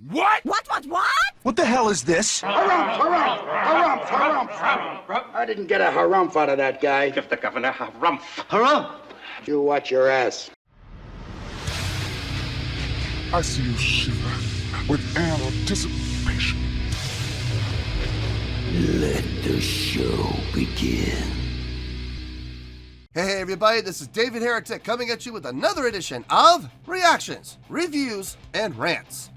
What? What? What the hell is this? Harumph. I didn't get a harumph out of that guy. Give the governor harumph. Harumph! You watch your ass. I see you shiver with anticipation. Let the show begin. Hey everybody, this is David Heretic coming at you with another edition of Reactions, Reviews, and Rants.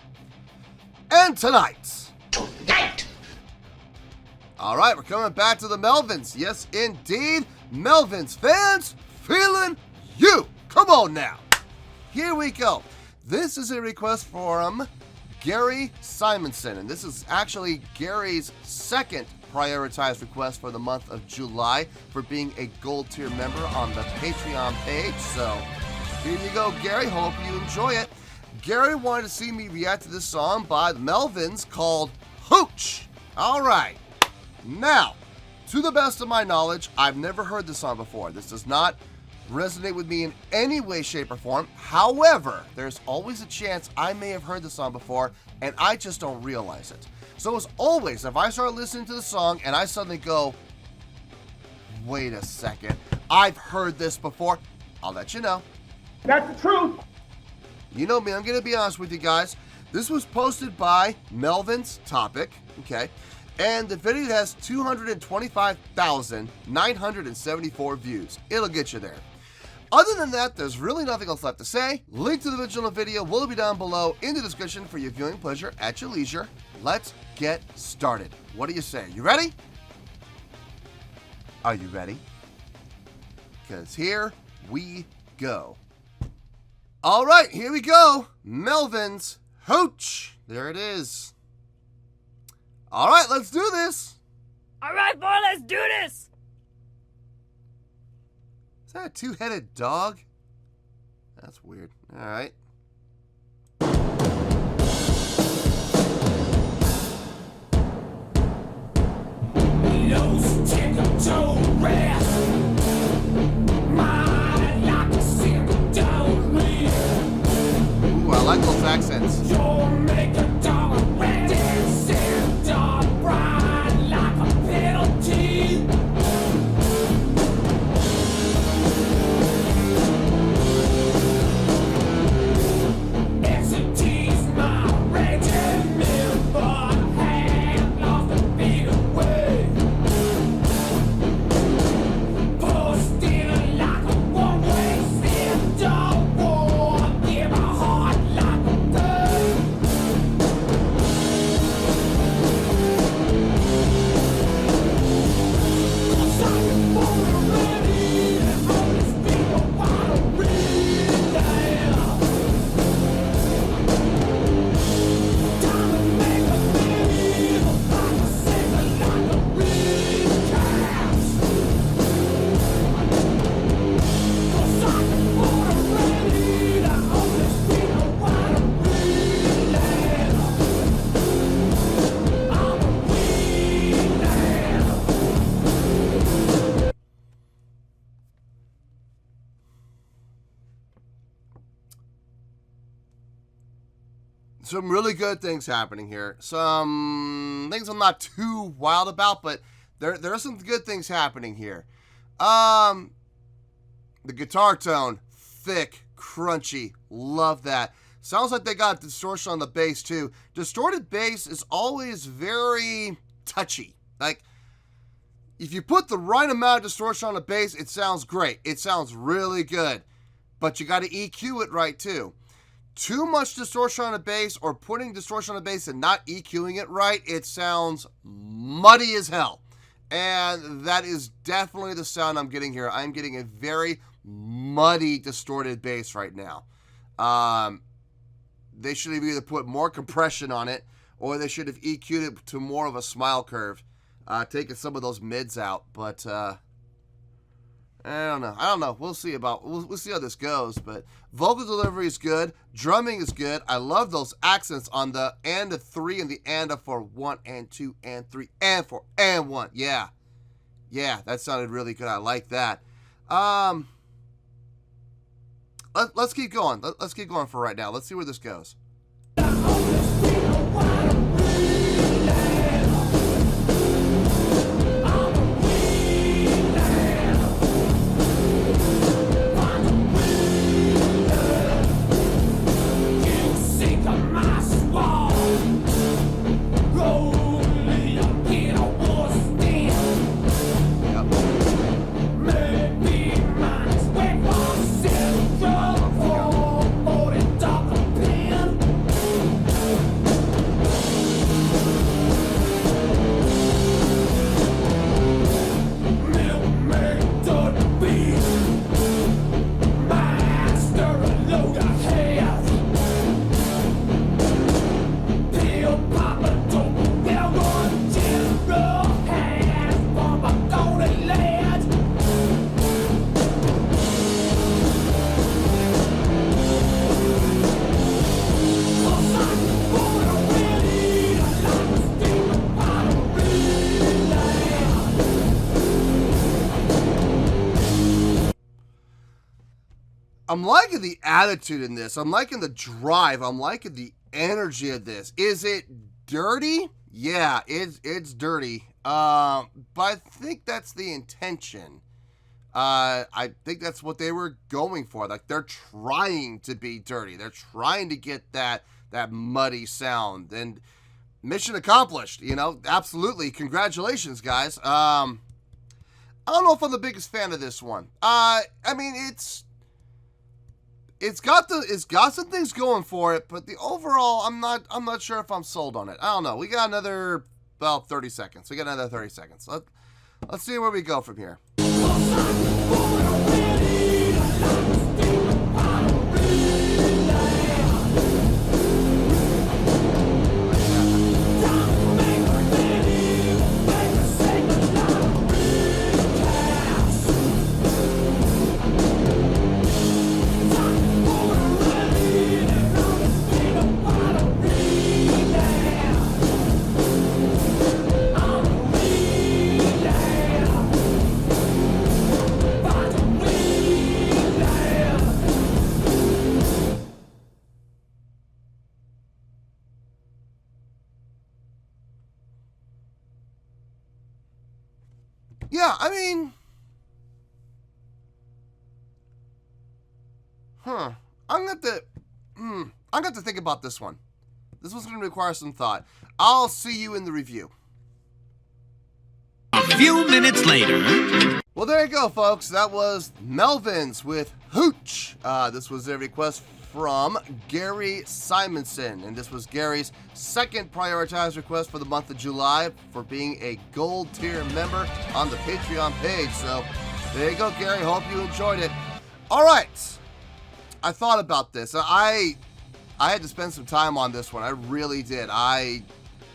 And tonight! Alright, we're coming back to the Melvins. Yes, indeed, Melvins Fans FEELIN YOU! Come on now! Here we go. This is a request from Gary Simonson, and this is actually Gary's second prioritized request for the month of July for being a gold tier member on the Patreon page. So here you go, Gary. Hope you enjoy it. Gary wanted to see me react to this song by the Melvins called Hooch. All right. Now, to the best of my knowledge, I've never heard this song before. This does not resonate with me in any way, shape, or form. However, there's always a chance I may have heard this song before and I just don't realize it. So as always, if I start listening to the song and I suddenly go, wait a second, I've heard this before, I'll let you know. That's the truth. You know me, I'm going to be honest with you guys. This was posted by Melvin's Topic, okay? And the video has 225,974 views. It'll get you there. Other than that, there's really nothing else left to say. Link to the original video will be down below in the description for your viewing pleasure at your leisure. Let's get started. What do you say? You ready? Are you ready? Because here we go. All right, here we go. Melvin's Hooch. There it is. All right, let's do this. All right, boy, let's do this. Is that a two-headed dog? That's weird. All right. Ooh, I like those accents. Some really good things happening here. Some things I'm not too wild about, but there are some good things happening here. The guitar tone, thick, crunchy, love that. Sounds like they got distortion on the bass too. Distorted bass is always very touchy. Like, if you put the right amount of distortion on the bass, it sounds great. It sounds really good. But you got to EQ it right too. Too much distortion on the bass or putting distortion on the bass and not EQing it right, it sounds muddy as hell. And that is definitely the sound I'm getting here. I'm getting a very muddy, distorted bass right now. They should have either put more compression on it or they should have EQ'd it to more of a smile curve, taking some of those mids out. But I don't know. We'll see we'll see how this goes. But vocal delivery is good. Drumming is good. I love those accents on the and a 3 and the and a for 1 and 2 and 3 and 4 and 1. Yeah, that sounded really good. I like that. Let's keep going. Let's keep going for right now. Let's see where this goes. I'm liking the attitude in this. I'm liking the drive. I'm liking the energy of this. Is it dirty? Yeah, it's dirty. But I think that's the intention. I think that's what they were going for. Like, they're trying to be dirty. They're trying to get that muddy sound. And mission accomplished, you know? Absolutely. Congratulations, guys. I don't know if I'm the biggest fan of this one. I mean, it's got some things going for it, but the overall, I'm not sure if I'm sold on it. I don't know. We got another, well, 30 seconds. Let's see where we go from here. Yeah, I mean, I'm going to think about this one. This one's going to require some thought. I'll see you in the review. A few minutes later. Well, there you go, folks. That was Melvins with Hooch. This was a request from Gary Simonson, and this was Gary's second prioritized request for the month of July for being a gold tier member on the Patreon page. So there you go, Gary. Hope you enjoyed it. All right, I thought about this. I had to spend some time on this one. I really did.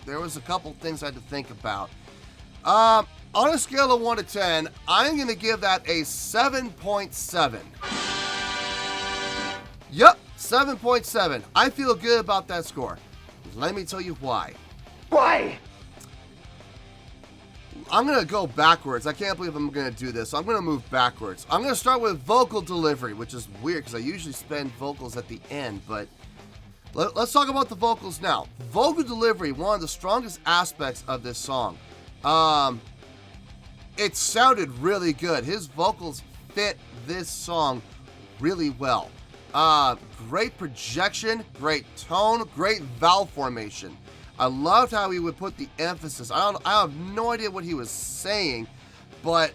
There was a couple things I had to think about. On a scale of 1 to 10, I'm going to give that a 7.7. Yep, 7.7. I feel good about that score. Let me tell you why. Why? I'm going to go backwards. I can't believe I'm going to do this. So I'm going to move backwards. I'm going to start with vocal delivery, which is weird because I usually spend vocals at the end, but let's talk about the vocals now. Vocal delivery, one of the strongest aspects of this song. It sounded really good. His vocals fit this song really well. Great projection, great tone, great vowel formation. I loved how he would put the emphasis. I have no idea what he was saying, but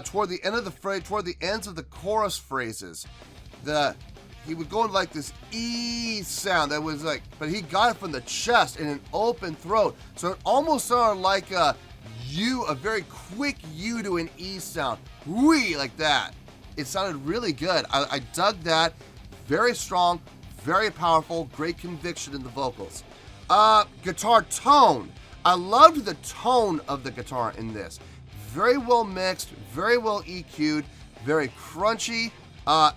toward the end of the phrase, toward the ends of the chorus phrases, he would go into like this E sound that was like, but he got it from the chest in an open throat, so it almost sounded like a very quick U to an E sound, wee, like that. It sounded really good. I dug that. Very strong, very powerful, great conviction in the vocals. Guitar tone. I loved the tone of the guitar in this. Very well mixed, very well EQ'd, very crunchy.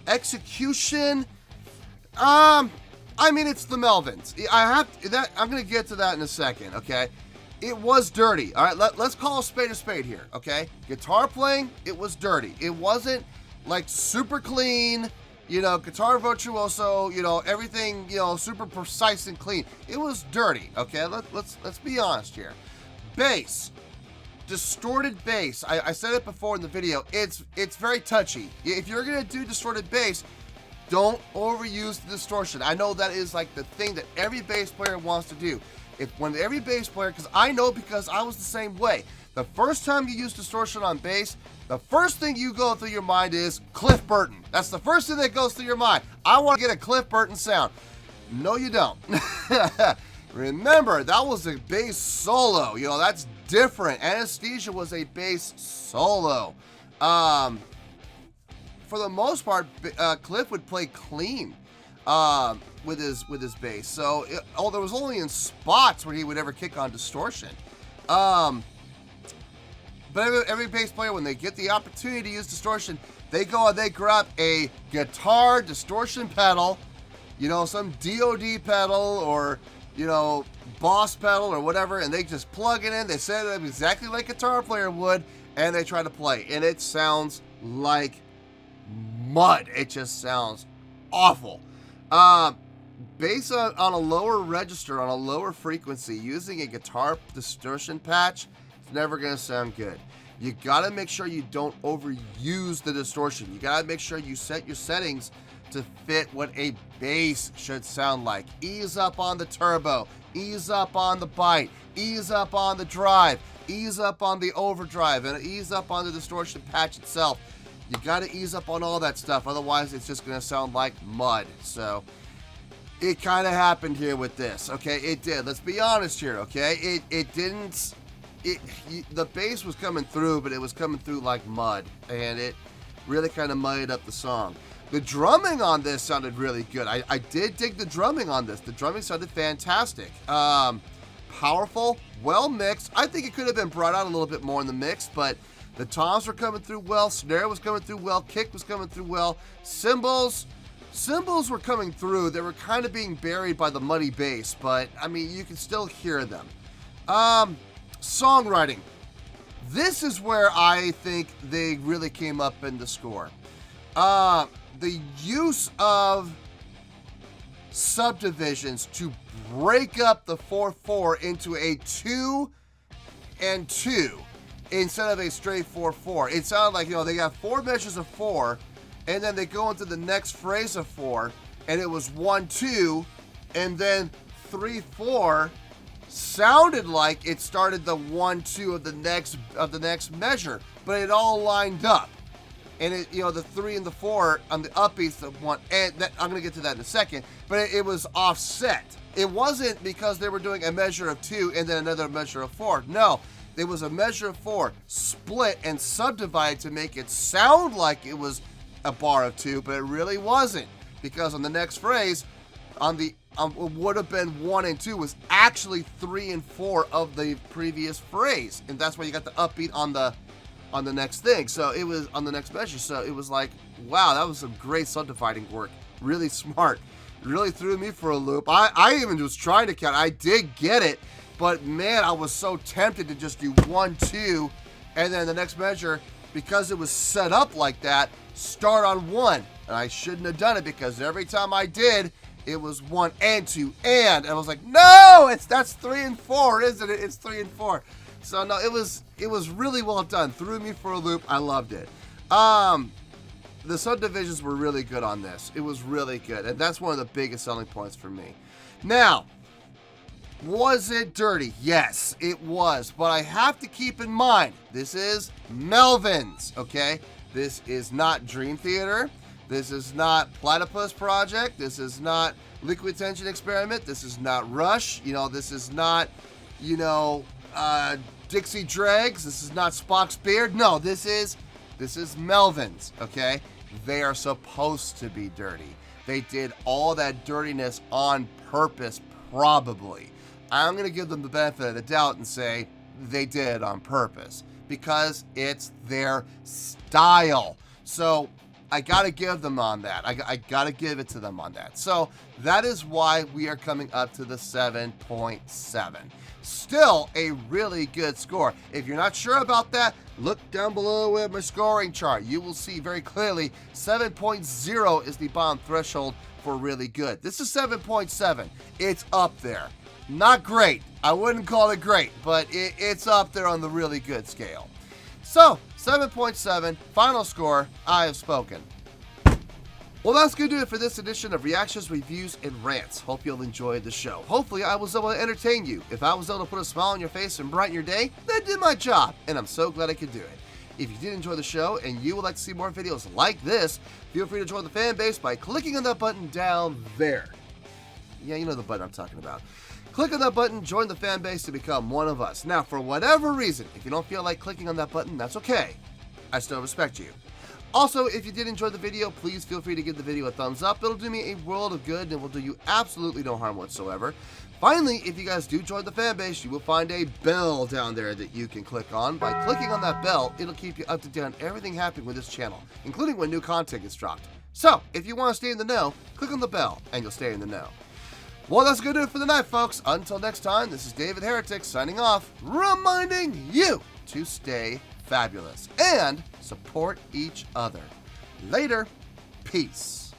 Execution. I mean, it's the Melvins. I'm gonna get to that in a second, okay? It was dirty. All right, let's call a spade here, okay? Guitar playing, it was dirty. It wasn't like super clean, guitar virtuoso, everything, super precise and clean. It was dirty, okay? Let's be honest here. Bass, distorted bass. I said it before in the video. It's very touchy. If you're gonna do distorted bass, don't overuse the distortion. I know that is like the thing that every bass player wants to do. When every bass player, because I know because I was the same way. The first time you use distortion on bass, the first thing you go through your mind is Cliff Burton. That's the first thing that goes through your mind. I want to get a Cliff Burton sound. No, you don't. Remember, that was a bass solo. You know, that's different. Anesthesia was a bass solo. For the most part, Cliff would play clean with his bass. So, there was only in spots where he would ever kick on distortion. But every bass player, when they get the opportunity to use distortion, they go and they grab a guitar distortion pedal, you know, some DOD pedal or, you know, Boss pedal or whatever, and they just plug it in. They set it up exactly like a guitar player would, and they try to play. And it sounds like mud. It just sounds awful. Based on a lower register, on a lower frequency, using a guitar distortion patch, it's never going to sound good. You got to make sure you don't overuse the distortion. You got to make sure you set your settings to fit what a bass should sound like. Ease up on the turbo, ease up on the bite, ease up on the drive, ease up on the overdrive, and ease up on the distortion patch itself. You got to ease up on all that stuff, otherwise it's just going to sound like mud. So it kind of happened here with this, okay? It did. Let's be honest here, okay? It didn't. The bass was coming through, but it was coming through like mud, and it really kind of muddied up the song. The drumming on this sounded really good. I did dig the drumming on this. The drumming sounded fantastic. Powerful, well mixed. I think it could have been brought out a little bit more in the mix, but the toms were coming through well, snare was coming through well, kick was coming through well, cymbals were coming through. They were kind of being buried by the muddy bass, but I mean, you can still hear them. Songwriting. This is where I think they really came up in the score. The use of subdivisions to break up the 4/4 into a 2 and 2 instead of a straight 4/4. It sounded like, you know, they got 4 measures of 4, and then they go into the next phrase of 4, and it was 1/2, and then 3/4 sounded like it started the 1/2 of the next measure, but it all lined up. And it, you know, the 3 and the 4 on the upbeats, the one, and that, I'm gonna get to that in a second, but it was offset. It wasn't because they were doing a measure of 2 and then another measure of 4. No, there was a measure of 4 split and subdivided to make it sound like it was a bar of 2, but it really wasn't, because on the next phrase, on the what would have been 1 and 2 was actually 3 and 4 of the previous phrase, and that's why you got the upbeat on the next thing. So it was on the next measure. So it was like, wow, that was some great subdividing work. Really smart. Really threw me for a loop. I even was trying to count. I did get it, but man, I was so tempted to just do 1, 2, and then the next measure, because it was set up like that, start on 1. And I shouldn't have done it, because every time I did, it was 1 and 2, and I was like, no, that's 3 and 4, isn't it? It's 3 and 4. So no, it was really well done. Threw me for a loop. I loved it. The subdivisions were really good on this. It was really good, and that's one of the biggest selling points for me. Now, was it dirty? Yes, it was. But I have to keep in mind, this is Melvins, okay? This is not Dream Theater. This is not Platypus Project. This is not Liquid Tension Experiment. This is not Rush. You know, this is not, you know, Dixie Dregs. This is not Spock's Beard. No, this is Melvins, okay? They are supposed to be dirty. They did all that dirtiness on purpose, probably. I'm going to give them the benefit of the doubt and say they did it on purpose, because it's their style. So I got to give them on that. I got to give it to them on that. So that is why we are coming up to the 7.7. Still a really good score. If you're not sure about that, look down below at my scoring chart. You will see very clearly 7.0 is the bottom threshold for really good. This is 7.7. It's up there. Not great. I wouldn't call it great, but it's up there on the really good scale. So, 7.7, final score, I have spoken. Well, that's going to do it for this edition of Reactions, Reviews, and Rants. Hope you'll enjoy the show. Hopefully, I was able to entertain you. If I was able to put a smile on your face and brighten your day, that did my job, and I'm so glad I could do it. If you did enjoy the show and you would like to see more videos like this, feel free to join the fan base by clicking on that button down there. Yeah, you know the button I'm talking about. Click on that button, join the fan base to become one of us. Now, for whatever reason, if you don't feel like clicking on that button, that's okay. I still respect you. Also, if you did enjoy the video, please feel free to give the video a thumbs up. It'll do me a world of good and will do you absolutely no harm whatsoever. Finally, if you guys do join the fan base, you will find a bell down there that you can click on. By clicking on that bell, it'll keep you up to date on everything happening with this channel, including when new content gets dropped. So, if you want to stay in the know, click on the bell and you'll stay in the know. Well, that's going to do it for the night, folks. Until next time, this is David Heretic signing off, reminding you to stay fabulous and support each other. Later. Peace.